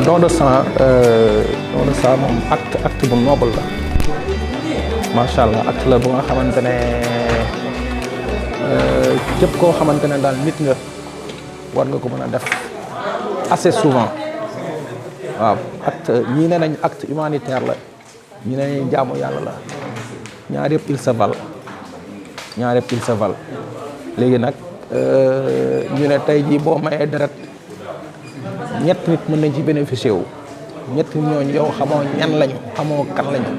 don de sang moom acte bu noble la macha allah acte la bu nga xamante ne képp koo xamante ne daal nit nga war nga ko mën a def assez souvent waaw acte ñii ne nañ acte humanitaire la ñii ne nañ jaamu yàlla la ñaar yëpp il se valent léegi nag ñu ne tey jii boo mayee deret ñett nit mën nañ ci bénéficier wu ñett nit ñooñu yow xamoo ñan lañu xamoo kan lañu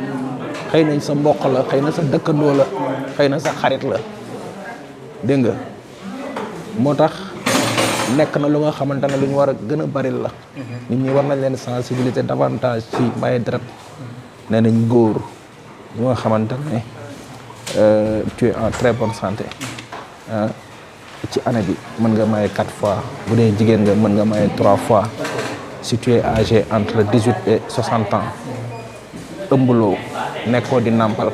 xëy nañ sa mbokk la xëy na sa dëkkandoo la xëy na sa xarit la dégg nga moo tax nekk na lu nga xamante ne lu ñu war a gën a bari la nit ñi war nañ leen sensibiliser davantage ci maye deret nee nañ góor ñu nga xamante ne tu es en très bonne santé ci année bi mën nga maye 4 fois bu dee jigéen nga mën nga maye 3 fois si tu es âgé entre 18 et 60 ans ëmbaloo nekkoo di nàmpal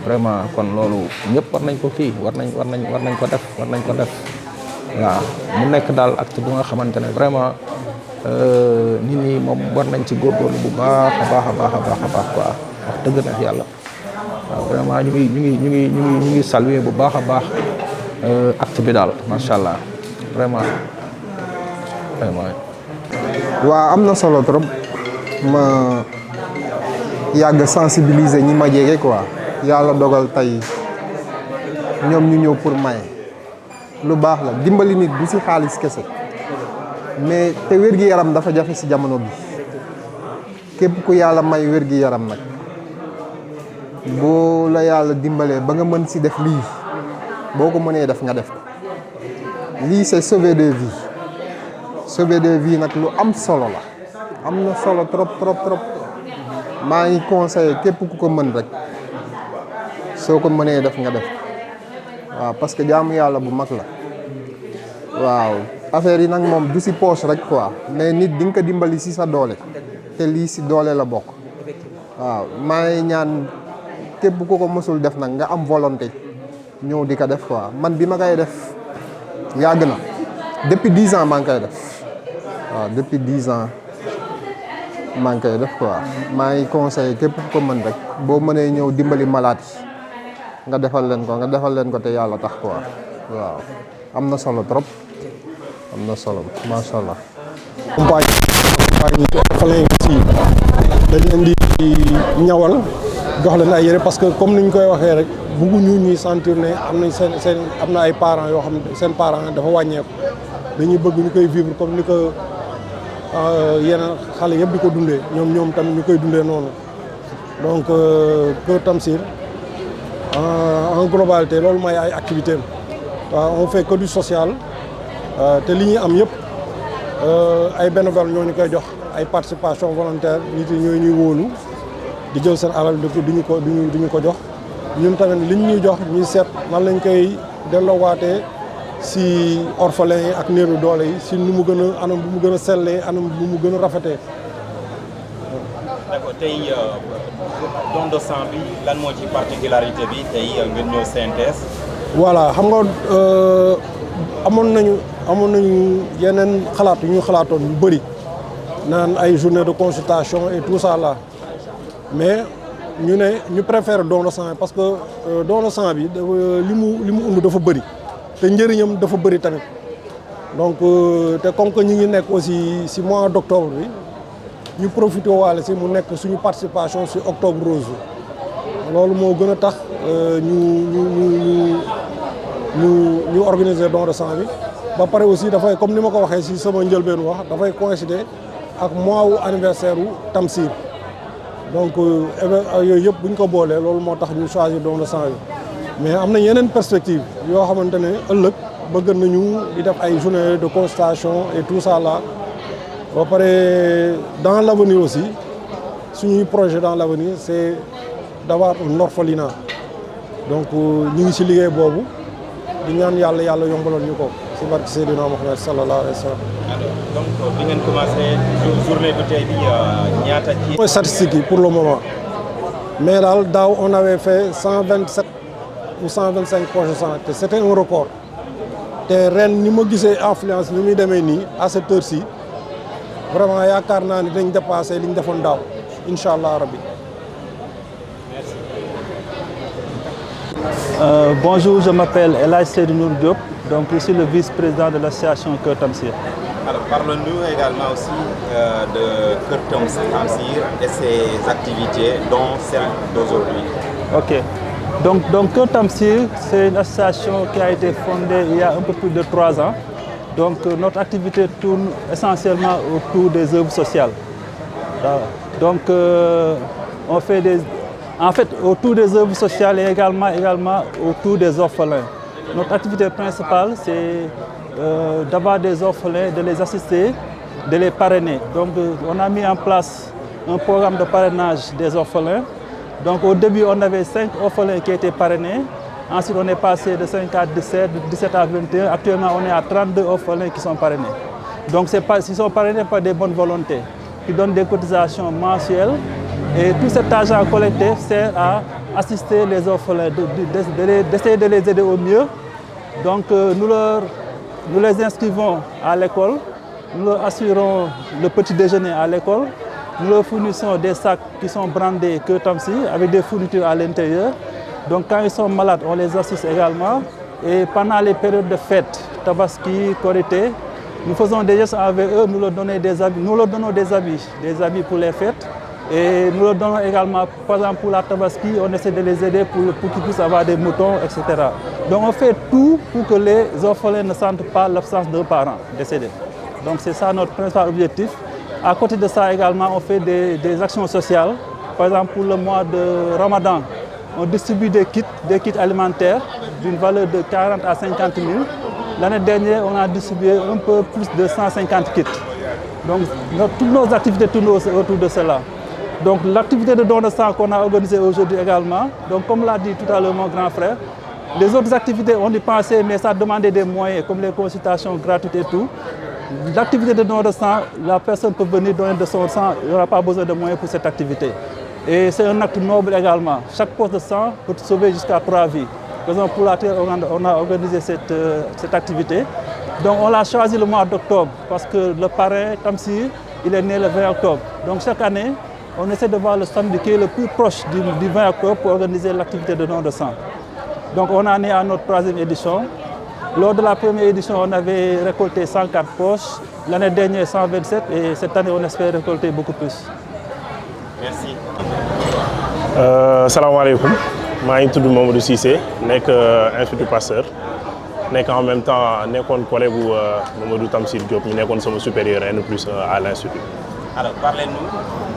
vraiment kon loolu ñëpp war nañ ko kii war nañ ko def waaw mu nekk daal acte bu nga xamante ne vraiment nit ñi moom war nañ ci góorgóorlu bu baax a baax quoi wax dëgg na yàlla waaw vraiment ñu ngi saluer bu baax a baax acte bi daal macha allah vraiment. waaw am na solo trop ma yàgg sensibiliser ñi ma jege quoi yàlla dogal tey ñoom ñu ñëw pour maye lu baax la dimbali nit du ci xaalis kese mais te wér-gi-yaram dafa jafe ci jamono bi képp ku yàlla may wér-gi-yaram nag boo la yàlla dimbalee ba nga mën ci def lii boo ko mënee def nga def ko lii c'est sauver des vies nag lu am solo la am na solo trop maa ngi conseillé képp ku ko mën rek soo ko mënee def nga def waaw parce que jaamu yàlla bu mag la waaw affaire yi nag moom du ci poche rek quoi mais nit di nga ko dimbali ci sa doole te lii ci doole la bokk waaw maa ngi ñaan képp ku ko mësul def nag nga am volonté ñëw di ko def quoi man bi ma koy def yàgg na depuis 10 ans maa ngi koy def waaw depuis 10 ans maa ngi koy def quoi maa ngi conseillé képp ku ko mën rek boo mënee ñëw dimbali malaat yi nga defal leen ko te yàlla tax quoi waaw am na solo trop am na solo macha allah. compagnie orphelin yi aussi dañ leen di ñawal jox leen ay yére parce que comme ni ñu koy waxee rek bëgguñu ñuy sentir ne am nañ seen am na ay parents yoo xam ne seen parents dafa wàññeeku dañuy bëgg ñu koy vivre comme ni ko yeneen xale yëpp di ko dundee ñoom tamit ñu koy dundee noonu donc Kër Tamsir en globalité loolu mooy ay activités waaw on fait que du social te li ñuy am yëpp ay bénévoles ñoo ñu koy jox ay participation volontaire nit yi ñooy ñuy wóolu di jël seen alal duñu ko jox ñun tamit liñ ñuy jox ñuy seet nan lañ koy delloowaatee si orphelins yi ak néew doole yi si nu mu gën a anam bu mu gën a sellee anam bu mu gën a rafetee. d'accord tey don de sang bi lan moo ci particularité bi tey ngeen ñëw CNTS. voilà xam nga amoon nañu yeneen xalaat yu ñu xalaatoon yu bëri naan ay journée de consultation et tout ça là mais ñu préfère don de sang parce que don de sang bi li mu undu dafa bëri te njëriñam dafa bëri tamit donc te comme que ñu ngi nekk aussi si mois d'octobre bi ñu profité waale si mu nekk suñu participation si octobre rose loolu moo gën a tax ñu organiser don de sang bi ba pare aussi dafay comme ni ma ko waxee si sama njëlbeen wax dafay coïncider ak mois wu anniversaire wu Tamsir donc yooyu yëpp bu ñu ko boolee loolu moo tax ñu choisir don de sang bi mais am na yeneen perspective yoo xamante ne ëllëg bëgg nañu di def ay journée de consultation et tout ça là ba pare dans l'avenir aussi suñuy projet dans l'avenir c'est d'avoir un orphelinat donc ñu ngi ci liggéey boobu di ñaan yàlla yombaloon ñu ko ci barke Seydina Mohamed sallallahu alayhi wa sallam. donc bi ngeen commencé journée bi tey bi ñaata ci. mooy statistique yi pour le moment mais daal daaw on avait fait 127 ou 125 poches de sang te c'était un record te ren ni ma gisee affluence ni muy demee nii à cette heure-ci vraiment yaakaar naa ni dañ dépassé li ñu defoon daaw incha allah rabbi. Bonjour, je m'appelle El Hadj Seydou Nour Diop, donc je suis le vice-président de l'association Kër Tamsir. Alors parle-nous également aussi de Kër Tamsir et ses activités, dont celle d'aujourd'hui. Ok, donc Kër Tamsir, c'est une association qui a été fondée il y a un peu plus de 3 ans. Donc notre activité tourne essentiellement autour des œuvres sociales. Donc on fait autour des œuvres sociales et également autour des orphelins. Notre activité principale, c'est d'avoir des orphelins, de les assister, de les parrainer. Donc on a mis en place un programme de parrainage des orphelins. Donc au début, on avait 5 orphelins qui étaient parrainés. Ensuite, on est passé de 5 à 17, de 17 à 21. Actuellement, on est à 32 orphelins qui sont parrainés. Donc ils sont parrainés par des bonnes volontés qui donnent des cotisations mensuelles. Et tout cet argent collecté sert à assister les orphelins, d'essayer de les aider au mieux. Donc nous les inscrivons à l'école, nous leur assurons le petit déjeuner à l'école, nous leur fournissons des sacs qui sont brandés Kër Tamsir avec des fournitures à l'intérieur. Donc quand ils sont malades, on les assiste également. Et pendant les périodes de fête, Tabaski, Korité, nous faisons des gestes avec eux, nous leur donnons des habits pour les fêtes. Et nous leur donnons également, par exemple pour la Tabaski, on essaie de les aider pour qu'ils puissent avoir des moutons, etc. Donc on fait tout pour que les orphelins ne sentent pas l'absence d'un parent décédé. Donc c'est ça notre principal objectif. À côté de ça également, on fait des actions sociales. Par exemple pour le mois de Ramadan, on distribue des kits alimentaires d'une valeur de 40 à 50 000. L'année dernière, on a distribué un peu plus de 150 kits. Donc toutes nos activités tournent autour de cela. Donc l'activité de don de sang qu'on a organisée aujourd'hui également, donc comme l'a dit tout à l'heure mon grand frère, les autres activités on y pensait mais ça demandait des moyens comme les consultations gratuites et tout. L'activité de don de sang, la personne peut venir donner de son sang, il n'y aura pas besoin de moyens pour cette activité. Et c'est un acte noble également. Chaque poche de sang peut sauver jusqu'à 3 vies. Raison pour laquelle on a organisé cette activité. Donc on l'a choisi le mois d'octobre parce que le parrain Tamsir, il est né le 20 octobre. Donc chaque année, on essaie de voir le samedi qui est le plus proche du 20 octobre pour organiser l'activité de don de sang. Donc on en est à notre 3e édition. Lors de la première édition, on avait récolté 104 poches. L'année dernière, 127 et cette année, on espère récolter beaucoup plus. Merci. Salam alaikum. Je suis Mamadou Cissé, Institut Pasteur. En même temps, je suis collègue de Mamadou Tamsir Diop, je suis supérieur N+ à l'Institut. Alors parlez-nous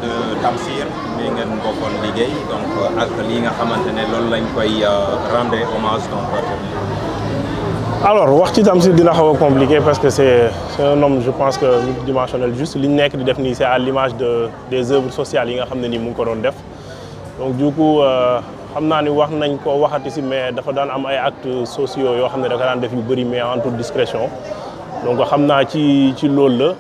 de Tamsir mi ngeen bokkoon liggéey donc ak li nga xamante ne loolu lañ koy rendre hommage donc. Alors wax ci Tamsir dina xaw a compliqué parce que c'est un homme je pense que multidimensionnel juste li ñu nekk di def nii c'est à l'image des œuvres sociales yi nga xam ne nii mu ngi ko doon def donc du coup xam naa ni wax nañ ko waxati si mais dafa daan am ay actes sociaux yoo xam ne dafa daan def yu bëri mais en toute discrétion donc xam naa ci loolu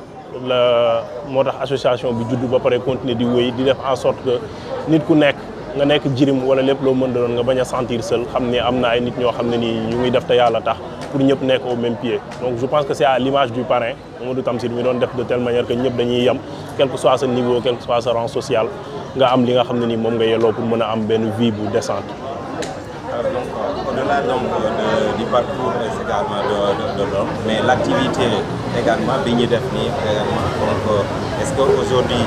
la moo tax association bi juddu ba pare continuer di wéy di def en sorte que nit ku nekk nga nekk jirim wala lépp loo mën doon nga bañ a sentir seul xam ne am na ay nit ñoo xam ne nii ñu ngi def te yàlla tax pour ñëpp nekk au même pied donc je pense que c'est à l'image du parrain Mamadou Tamsir mi doon def de telle manière que ñëpp dañuy yem quel que soit ce niveau quel que soit ce rang social nga am li nga xam ne nii moom nga yelloo pour mën a am benn vie bu décente. Donc au-delà donc du parcours également de l'homme mais l'activité également bi ñu def nii également donc est-ce que aujourd'hui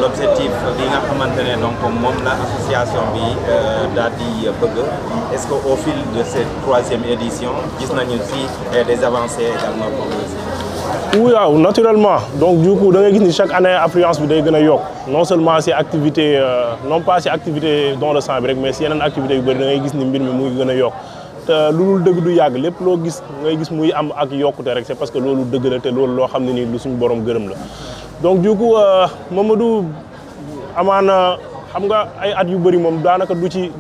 l'objectif bi nga xamante ne donc moom la association bi daal di bëgg est-ce que au fil de cette 3e édition gis nañu si des avancées également pour aussi. Oui waaw naturellement donc du coup da ngay gis ni chaque année affluence bi day gën a yokk non seulement si activité non pas si activité don de sang bi rek mais si yeneen activités yu bëri da ngay gis ni mbir mi mu ngi gën a yokk te lu dul dëgg du yàgg lépp loo gis ngay gis muy am ak yokkute rek c'est parce que loolu dëgg la te loolu loo xam ne nii lu suñu borom gërëm la donc du coup Mamadou amaana xam nga ay at yu bëri moom daanaka du ci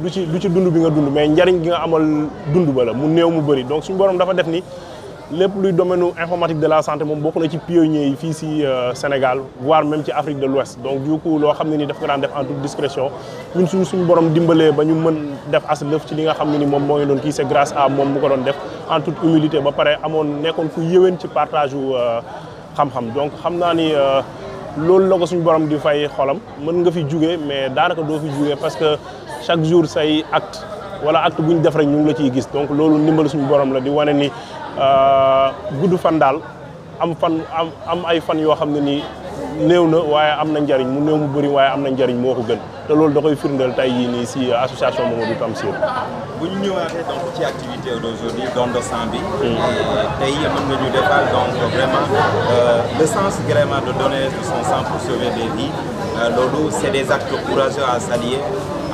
dund bi nga dund mais njariñ gi nga amal dund ba la mu néew mu bëri donc suñu borom dafa def ni lépp luy domaine informatique de la santé moom bokk na ci pionniers yi fii si Sénégal voire même ci Afrique de l'Ouest donc du coup loo xam ne ni daf ko daan def en toute discrétion ñun suñu borom dimbalee ba ñu mën def as lëf ci li nga xam ne ni moom moo ngi doon kii c'est grâce à moom mu ko doon def en toute humilité ba pare amoon nekkoon ku yéwén ci partage xam-xam donc xam naa ni loolu la ko suñu borom di fay xolam mën nga fi jugee mais daanaka doo fi jugee parce que chaque jour say acte wala acte bu ñu def rek ñu ngi la ciy gis donc loolu ndimbal suñu borom la di wane ni gudd fan daal am ay fan yoo xam ne nii néew na waaye am na njariñ mu néew mu bëri waaye am na njariñ moo ko gën te loolu da koy firndeel tey jii nii si association Mamadou Tamsir. bu ñu ñëwaatee donc ci activité d'aujourd'hui don de sang bi. tey mën nga ñu defal donc vraiment le sens vraiment de donner de son sang pour sauver des vies loolu c'est des actes courageux à saluer.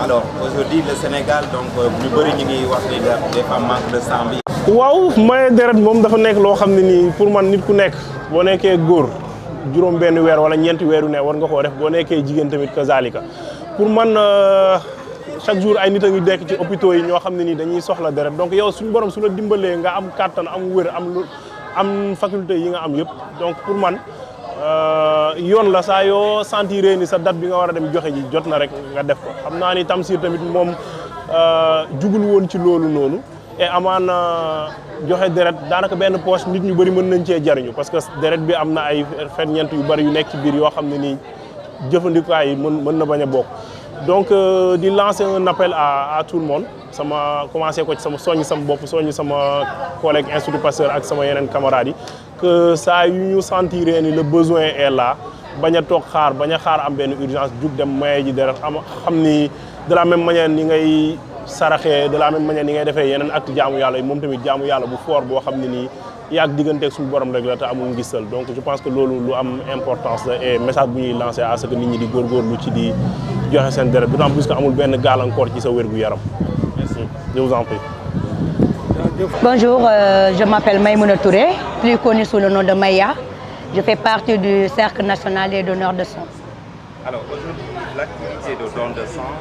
Alors aujourd'hui le Sénégal donc ñu bëri ñu ngi wax ni des femmes manquent de sang bi. waaw maye deret moom dafa nekk loo xam ne nii pour man nit ku nekk boo nekkee góor juróom benn weer wala ñeenti weeru ne war nga koo def boo nekkee jigéen tamit kazalika pour man chaque jour ay nit a ngi nekk ci hôpitaux yi ñoo xam ne nii dañuy soxla deret donc yow suñu borom su la dimbalee nga am kàttan am wér am faculté yi nga am yëpp donc pour man yoon la saa yoo sentiree ni sa date bi nga war a dem joxe ji jot na rek nga def ko xam naa ni Tamsir tamit moom jugul woon ci loolu noonu et amaana joxe deret daanaka benn poche nit ñu bëri mën nañ cee jariñu parce que deret bi am na ay ferñeent yu bëri yu nekk ci biir yoo xam ne nii jëfandikukaay yi mën na bañ a bokk donc di lancer un appel à tout le monde sama commencé ko ci sama soññ sama bopp soññ sama collègue Institut Pasteur ak sama yeneen camarades yi que saa yu ñu sentiree ni le besoin est là bañ a toog bañ a xaar am benn urgence jug dem maye ji deret xam ni de la même manière ni ngay saraxee de la même manière ni ngay defee yeneen acte jaamu yàlla yi moom tamit jaamu yàlla bu fort boo xam ne nii yàgg digganteeg suñu borom rek la te amul ngistal donc je pense que loolu lu am importance la et message bu ñuy lancé à ce que nit ñi di góorgóorlu ci di joxe seen deret d'autant plus que amul benn gàllankoor ci sa wér-gu-yaram. Merci, je vous en prie. Bonjour, je m'appelle Maïmouna Touré, plus connue sous le nom de Maïa. Je fais partie du Cercle national des donneurs de sang. Alors aujourd'hui, l'activité de don de sang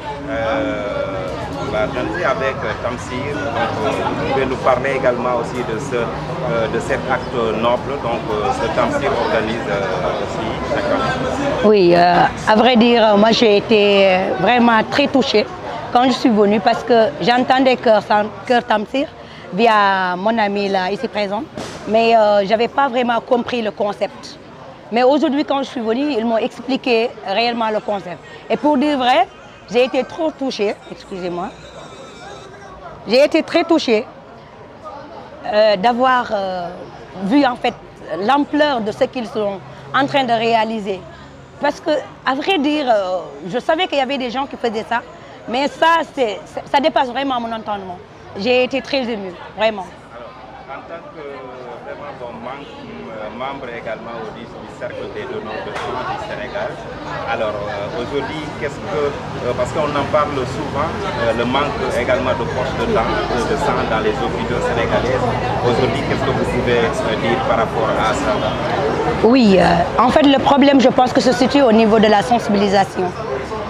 va organiser avec Tamsir. Donc, vous pouvez nous parler également aussi de cet acte noble donc, ce Tamsir organise aussi chaque année. Oui, à vrai dire, moi j'ai été vraiment très touchée quand je suis venue parce que j'entendais Cœur Tamsir via mon ami là, ici présent, mais je n'avais pas vraiment compris le concept. Mais aujourd'hui, quand je suis venue, ils m'ont expliqué réellement le concept. Et pour dire vrai, j'ai été trop touchée, excusez-moi, j'ai été très touchée d'avoir vu en fait l'ampleur de ce qu'ils sont en train de réaliser. Parce que, à vrai dire, je savais qu'il y avait des gens qui faisaient ça, mais ça dépasse vraiment mon entendement. J'ai été très émue, vraiment. Alors, en tant que vraiment bon membre également du Cercle des donneurs de sang du Sénégal, alors aujourd'hui, parce qu'on en parle souvent, le manque également de poches de sang dans les hôpitaux sénégalais. Aujourd'hui, qu'est-ce que vous pouvez dire par rapport à ça? Oui, en fait, le problème, je pense que se situe au niveau de la sensibilisation.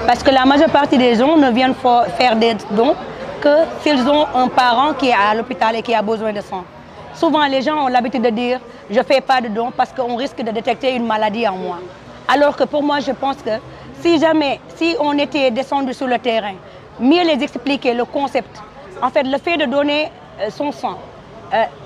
Parce que la majeure partie des gens ne viennent faire des dons que s'ils ont un parent qui est à l'hôpital et qui a besoin de sang. Souvent, les gens ont l'habitude de dire « je ne fais pas de dons parce qu'on risque de détecter une maladie en moi ». Alors que pour moi, je pense que si on était descendu sur le terrain, mieux les expliquer le concept, en fait, le fait de donner son sang,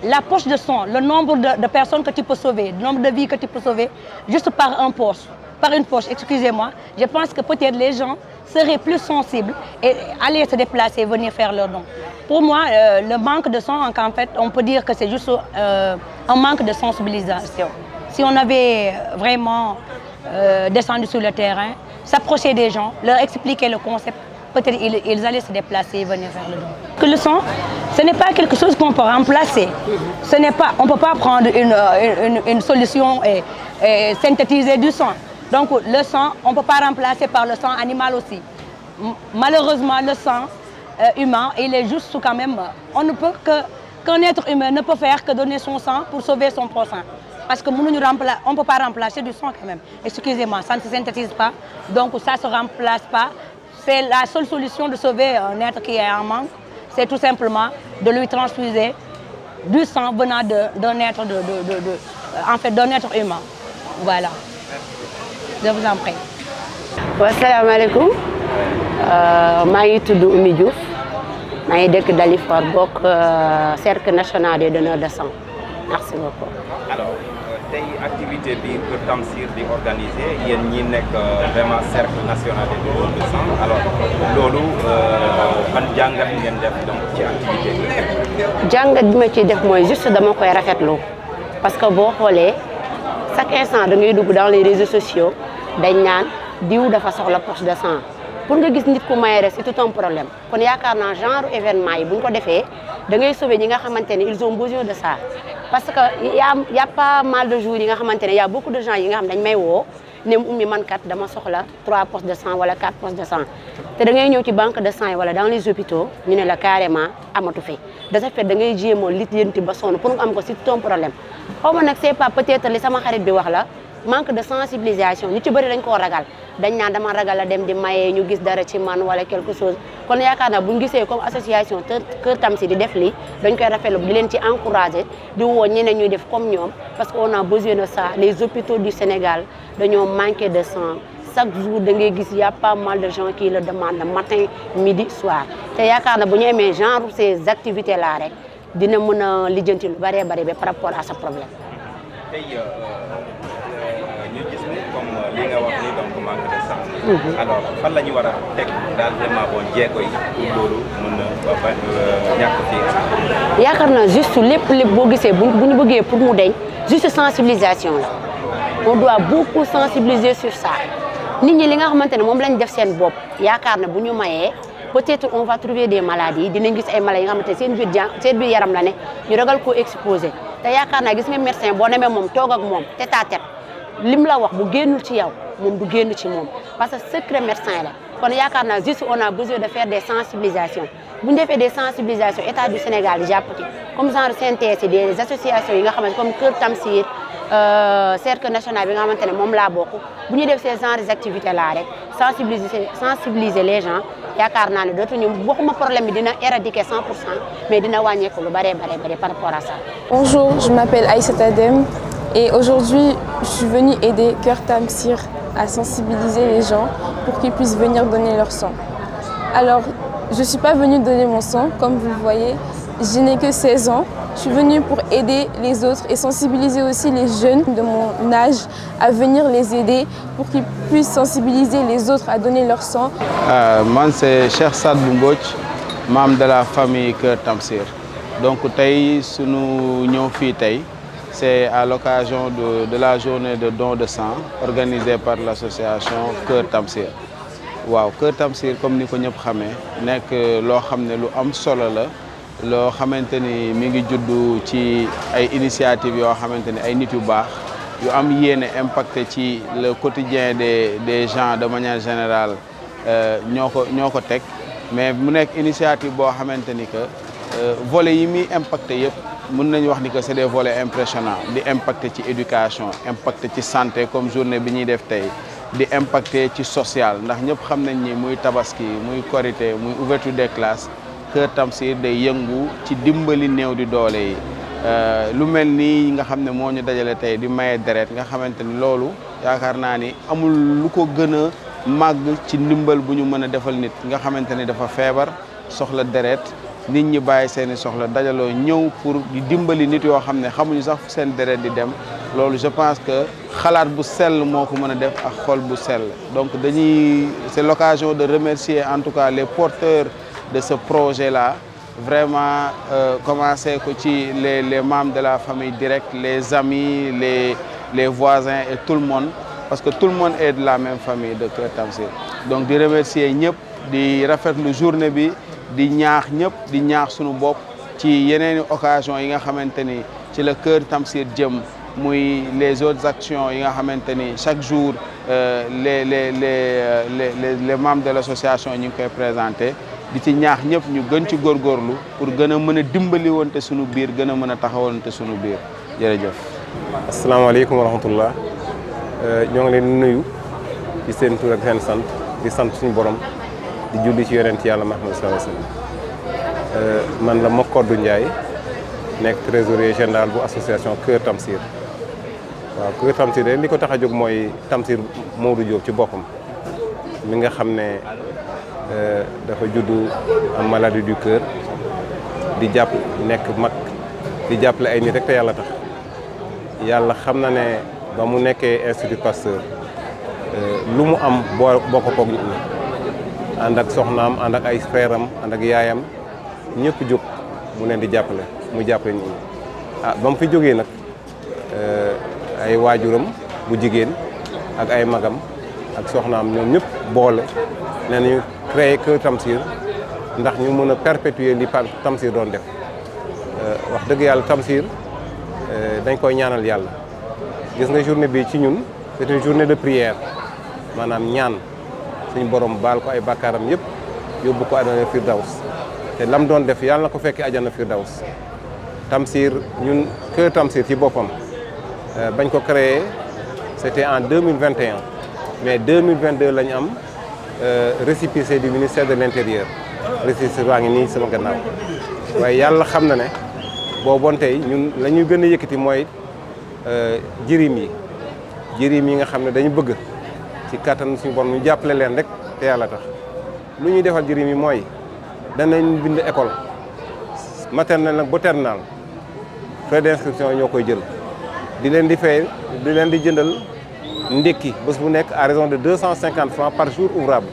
la poche de sang, le nombre de personnes que tu peux sauver, le nombre de vies que tu peux sauver, juste par une poche, excusez-moi, je pense que peut-être les gens seraient plus sensibles et allaient se déplacer et venir faire leurs dons. Pour moi, le manque de sang, en fait, on peut dire que c'est juste un manque de sensibilisation. Si on avait vraiment descendu sur le terrain, s'approcher des gens, leur expliquer le concept, peut-être ils allaient se déplacer et venir faire le don. Que le sang, ce n'est pas quelque chose qu'on peut remplacer. On ne peut pas prendre une solution et synthétiser du sang. Donc le sang, on ne peut pas remplacer par le sang animal aussi. Malheureusement, le sang humain, il est juste quand même... Qu'un être humain ne peut faire que donner son sang pour sauver son prochain. Parce qu'on ne peut pas remplacer du sang quand même. Excusez-moi, ça ne se synthétise pas. Donc ça ne se remplace pas. C'est la seule solution de sauver un être qui est en manque. C'est tout simplement de lui transfuser du sang venant d'un être, d'un être humain. Voilà. Je vous en prie. Assalamu alaikum. maa ngi tudd Oumy Diouf maa ngi dëkk Dalifort bokk Cercle national des donneurs de sang. Merci beaucoup. Alors tey activité bi Kër Tamsir di organiser yéen ñi nekk vraiment cercle national des donneurs de sang alors loolu ban jàngat ngeen def donc ci activité bi. jàngat bi ma ciy def mooy juste dama koy rafetlu parce que boo xoolee chaque instant da ngay dugg dans les réseaux sociaux dañ naan diw dafa soxla poche de sang pour nga gis nit ku maye rek c'est tout un problème kon yaakaar naa genre événement yi bu ñu ko defee da ngay sauver ñi nga xamante ne ils ont besoin de ça parce que y a pas mal de jours yi nga xamante ne y a beaucoup de gens yi nga xam dañ may woo ne ummi man kat dama soxla 3 poches de sang wala 4 poches de sang te da ngay ñëw ci banque de sang yi wala dans les hôpitaux ñu ne la carrément amatu fi de ce fait da ngay jéemoo lijjanti ba sonn pour nga am ko c'est tout un problème xaw ma nag c'est pas peut-être li sama xarit bi wax la manque de sensibilisation ñu ci bëri dañ koo ragal dañ naan dama ragal a dem di maye ñu gis dara ci man wala quelque chose kon yaakaar naa bu ñu gisee comme association Kër Tamsir di def lii dañ koy rafetlu di leen ci encourager di woo ñeneen ñuy def comme ñoom parce que on a besoin de ça les hôpitaux du Sénégal dañoo manqué de sang chaque jour da ngay gis y a pas mal de gens qui le demandent matin midi soir te yaakaar na bu ñu amee genre ces activités là rek dina mën a lijjanti lu bëree bëri ba par rapport à ce problème. tey ñu gis ne comme li nga wax ni donc manque de sang. alors fan la ñu war a teg daal vraiment bon jéego yi pour loolu mën a ñàkk fii. yaakaar naa juste lépp boo gisee bu ñu bëggee pour mu deñ juste sensibilisation la on doit beaucoup sensibiliser sur ça nit ñi li nga xamante ne moom lañ def seen bopp yaakaar na bu ñu mayee peut-être on va trouver des maladies dinañ gis ay maladies yi nga xamante ne seen biir yaram la ne ñu ragal koo exposé te yaakaar naa gis nga médecin boo demee moom toog ak moom tête à tête lim la wax bu génnul ci yow moom du génn ci moom parce que secret médecin la kon yaakaar naa juste on a besoin de faire des sensibilisations bu ñu defee des sensibilisations état du Sénégal di jàpp ci comme genre CNTS des associations yi nga xamante comme Kër Tamsir cercle national bi nga xamante ne moom laa bokk bu ñu def ces genres activités là rek sensibiliser les gens yaakaar naa ne dootuñu waxuma problème bi dina éradiquer 100% mais dina wàññeeku lu bare par rapport à ça. Bonjour, je m'appelle Aïssata Dem et aujourd'hui je suis venue aider Kër Tamsir à sensibiliser les gens pour qu'ils puissent venir donner leur sang. Alors, je ne suis pas venue donner mon sang, comme vous le voyez, je n'ai que 16 ans. Je suis venue pour aider les autres et sensibiliser aussi les jeunes de mon âge à venir les aider pour qu'ils puissent sensibiliser les autres à donner leur sang. Moi, c'est Cheikh Sadbou Mbodj, membre de la famille Kër Tamsir. Donc, c'est à l'occasion de la journée de don de sang organisée par l'association Kër Tamsir. Waaw Kër Tamsir comme ni ko ñëpp xamee nekk loo xam ne lu am solo la loo xamante ni mi ngi juddu ci ay initiatives yoo xamante ni ay nit yu baax yu am yéene impacté ci le quotidien des gens de manière générale ñoo ko teg mais mu nekk initiative boo xamante ni que volets yi muy impacté yëpp mën nañu wax ni que c'est des volets impressionnants di impacté ci éducation impacté ci santé comme journée bi ñuy def tey di impacté ci social ndax ñëpp xam nañ ni muy tabaski muy korité muy ouverture des classes Kër Tamsir day yëngu ci dimbali néew di doole yi lu mel nii nga xam ne moo ñu dajale tey di maye deret nga xamante ni loolu yaakaar naa ni amul lu ko gën a màgg ci ndimbal bu ñu mën a defal nit nga xamante ni dafa feebar soxla deret nit ñi bàyyi seeni soxla dajaloo ñëw pour di dimbali nit yoo xam ne xamuñu sax fu seen deret di dem loolu je pense que xalaat bu sell moo ko mën a def ak xol bu sell donc c'est l'occasion de remercier en tout cas les porteurs de ce projet-là vraiment commencer ko ci les membres de la famille directe les amis les voisins et tout le monde parce que tout le monde est de la même famille de Kër Tamsir donc di remercier ñëpp di rafetlu journée bi di ñaax ñëpp di ñaax sunu bopp ci yeneeni occasion yi nga xamante ni ci la Kër Tamsir jëm muy les autres actions yi nga xamante ni chaque jour les membres de l'association ñu ngi koy présenté di ci ñaax ñëpp ñu gën ci góorgóorlu pour gën a mën a dimbali wante sunu biir gën a mën a taxawante sunu biir jërëjëf. asalaamaaleykum wa rahmatullah ñoo ngi leen di nuyu ci seen tur ak seen sant di sant suñu borom di julli ci yonent yàlla Muhammad sallallahu alayhi wasallam man la Makodou Ndiaye nekk trésorier général bu association Kër Tamsir waaw Kër Tamsir de li ko tax a jóg mooy Tamsir Modou Diop ci boppam mi nga xam ne dafa juddu am maladie du cœur di nekk mag di jàppale ay nit rek te yàlla tax yàlla xam na ne ba mu nekkee Institut Pasteur lu mu am bokk koog nit ñi ànd ak soxnaam ànd ak ay frère am ànd ak yaayam ñëpp jóg mu leen di jàppale mu jàppale nit ñi ba mu fi jógee nag ay waajuram bu jigéen ak ay magam ak soxnaam ñoom ñëpp boole ne nañu créer Kër Tamsir ndax ñu mën a perpétuer li Tamsir doon def wax dëgg yàlla Tamsir dañ koy ñaanal yàlla gis nga journée bi ci ñun c'est une journée de prière maanaam ñaan suñu borom baal ko ay bàkkaaram yëpp yóbbu ko àjjana firdaws te lam doon def yàlla na ko fekkee àjjana firdaws Tamsir ñun Kër Tamsir ci boppam bañ ko créé c'était en 2021 mais 2022 lañ am récépissé du ministère de l'Intérieur récépissé baa ngi nii sama gannaaw waaye yàlla xam na ne booboon tey ñun la ñuy gën a yëkkati mooy jirim yi nga xam ne dañu bëgg ci kattan suñu borom ñu jàppale leen rek te yàlla tax lu ñuy defal jirim yi mooy danañ bind école maternelle nag ba terminale frais d'inscription ñoo koy jël di leen di fay di leen di jëndal ndékki bés bu nekk à raison de 250 francs par jour ouvrable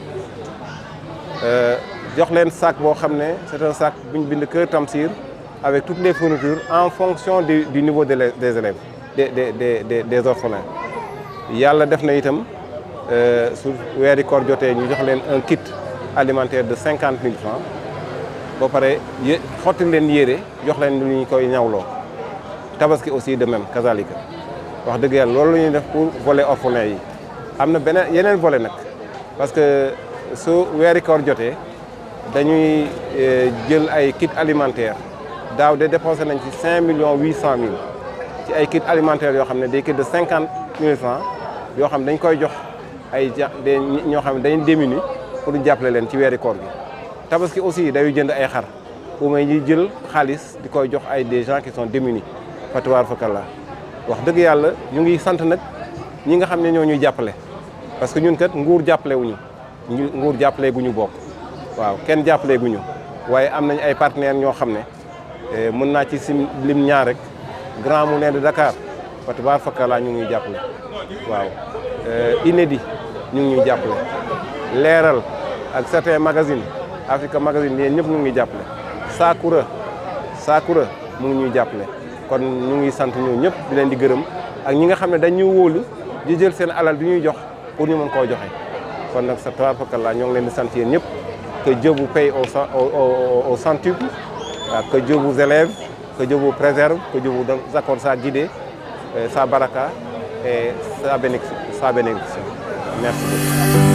jox leen sac boo xam ne c'est un sac bu ñu bind Kër Tamsir avec toutes les fournitures en fonction du niveau des élèves des orphelins yàlla def na itam su weeri koor jotee ñu jox leen un kit alimentaire de 50 000 francs ba pare xotti leen yére jox leen lu ñu koy ñawloo tabaski aussi de même kazalika wax dëgg yàlla loolu la ñuy def pour volet orphelin yi am na yeneen volet nag parce que su weeri koor jotee dañuy jël ay kit alimentaire daaw de dépensé nañ ci 5 800 000 ci ay kit alimentaire yoo xam ne des kits de 50 000 francs yoo xam ne dañ koy jox ay ñoo xam ne dañu démuni pour ñu jàppale leen ci weeri koor gi tabaski aussi dañuy jënd ay xar ou may ñuy jël xaalis di koy jox ay des gens qui sont démunis fatuwaar fakalla wax dëgg yàlla ñu ngi sant nag ñi nga xam ne ñoo ñuy jàppale parce que ñun kat nguur jàppale wuñu nguur jàppale guñu bokk waaw kenn jàppale guñu waaye am nañ ay partenaires ñoo xam ne mën naa ci sim lim ñaar rek Grand Moulin de Dakar fatuwaar fakalla ñu ngi ñuy jàppale waaw Inédit ñu ngi ñuy jàppale Leeral ak certains magazines Africa Magazine yéen ñëpp ñu ngi jàppale Sakura mu ngi ñuy jàppale kon ñu ngi sant ñoo ñëpp di leen di gërëm ak ñi nga xam ne dañuy wóolu di jël seen alal di ñuy jox pour ñu mën koo joxe kon nag sa tabaarkalla ñoo ngi leen di sant yéen ñëpp que Dieu vous paye au centuple que Dieu vous élève que Dieu vous préserve que Dieu vous accorde sa guidée sa baraka et sa bénédiction merci beaucoup.